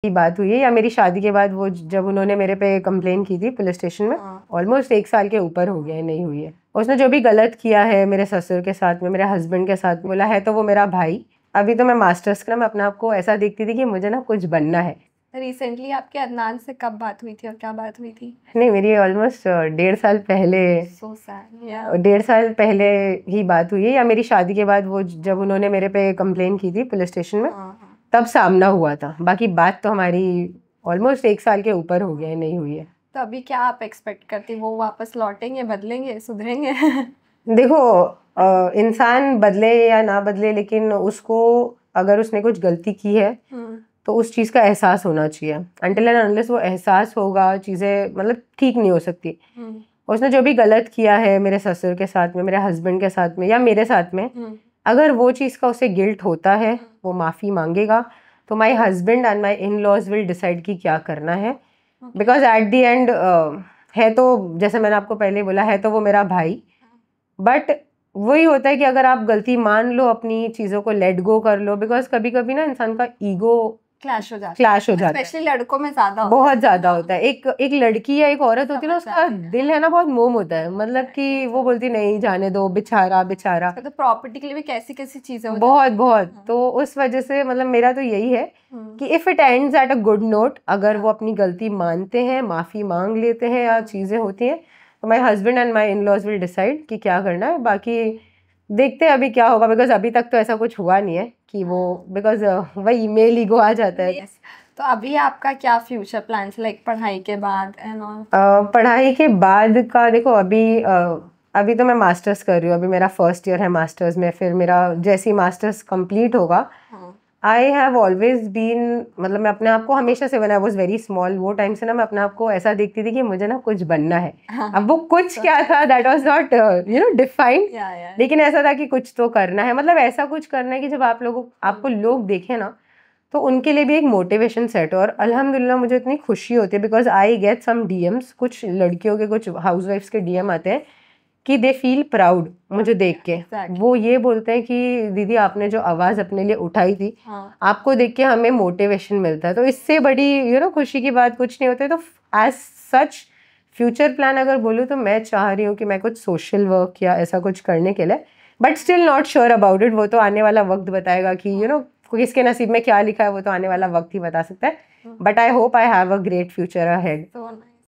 की बात हुई है या मेरी शादी के बाद वो जब उन्होंने मेरे पे कंप्लेन की थी पुलिस स्टेशन में, ऑलमोस्ट 1 साल के ऊपर हो गया है, नहीं हुई है। उसने जो भी गलत किया है मेरे ससुर के साथ में, मेरे हस्बैंड के साथ, बोला है तो वो मेरा भाई। अभी तो मैं मास्टर्स का, मैं अपने आप को ऐसा देखती थी कि मुझे ना कुछ बनना है। रिसेंटली आपके अदनान से कब बात हुई थी और क्या बात हुई थी? नहीं, मेरी ऑलमोस्ट 1.5 साल पहले, सो सैड। या 1.5 साल पहले ही बात हुई है या मेरी शादी के बाद वो जब उन्होंने मेरे पे कंप्लेन की थी पुलिस स्टेशन में, तब सामना हुआ था। बाकी बात तो हमारी ऑलमोस्ट 1 साल के ऊपर हो गया है, नहीं हुई है। तो अभी क्या आप एक्सपेक्ट करती, वो वापस लौटेंगे, बदलेंगे, सुधरेंगे? देखो, इंसान बदले या ना बदले, लेकिन उसको अगर उसने कुछ गलती की है तो उस चीज़ का एहसास होना चाहिए। अनटिल एंड अनलेस वो एहसास होगा, चीज़ें मतलब ठीक नहीं हो सकती। उसने जो भी गलत किया है मेरे ससुर के साथ में, मेरे हस्बैंड के साथ में या मेरे साथ में, अगर वो चीज़ का उसे गिल्ट होता है, वो माफ़ी मांगेगा, तो my husband and my in laws will decide कि क्या करना है। बिकॉज एट दी एंड है तो, जैसे मैंने आपको पहले बोला, है तो वो मेरा भाई, बट वही होता है कि अगर आप गलती मान लो, अपनी चीज़ों को लेट गो कर लो, बिकॉज कभी कभी ना इंसान का ईगो क्लैश हो जाता है, स्पेशली लड़कों में ज्यादा बहुत ज्यादा होता है। एक लड़की या एक औरत होती है ना, उसका दिल है ना बहुत मोम होता है, मतलब कि वो बोलती नहीं जाने दो, बेचारा बेचारा। तो प्रॉपर्टी के लिए भी कैसी कैसी चीजें बहुत बहुत, तो उस वजह से मतलब मेरा तो यही है कि if it ends at a good note, अगर वो अपनी गलती मानते हैं, माफी मांग लेते हैं या चीजें होती हैं, तो my husband and my in laws will decide कि क्या करना है। बाकी देखते हैं अभी क्या होगा, बिकॉज अभी तक तो ऐसा कुछ हुआ नहीं है कि वो, बिकॉज वही मेल ईगो आ जाता है। तो अभी आपका क्या फ्यूचर प्लान्स, लाइक पढ़ाई के बाद एंड ऑल? पढ़ाई के बाद का देखो, अभी तो मैं मास्टर्स कर रही हूँ, अभी मेरा फर्स्ट ईयर है मास्टर्स में। फिर मेरा जैसे ही मास्टर्स कंप्लीट होगा, आई हैव ऑलवेज बीन, मतलब मैं अपने आप को हमेशा से, when I was very small, वो टाइम से ना मैं अपने आप को ऐसा देखती थी कि मुझे ना कुछ बनना है। अब वो कुछ क्या था, दैट वाज नॉट डिफाइंड, लेकिन ऐसा था कि कुछ तो करना है, मतलब ऐसा कुछ करना है कि जब आपको लोग देखें ना, तो उनके लिए भी एक मोटिवेशन सेट हो। और अल्हम्दुलिल्लाह मुझे इतनी खुशी होती है, because I get some DMs, कुछ लड़कियों के, कुछ हाउसवाइफ्स के डीएम आते हैं कि दे फील प्राउड मुझे देख के। वो ये बोलते हैं कि दीदी आपने जो आवाज़ अपने लिए उठाई थी, आपको देख के हमें मोटिवेशन मिलता है। तो इससे बड़ी खुशी की बात कुछ नहीं होती। तो एज सच फ्यूचर प्लान अगर बोलूँ तो मैं चाह रही हूँ कि मैं कुछ सोशल वर्क या ऐसा कुछ करने के लिए, but still not sure about it. वो तो आने वाला वक्त बताएगा कि किसके नसीब में क्या लिखा है, वो तो आने वाला वक्त ही बता सकता है। But I hope I have a great future ahead.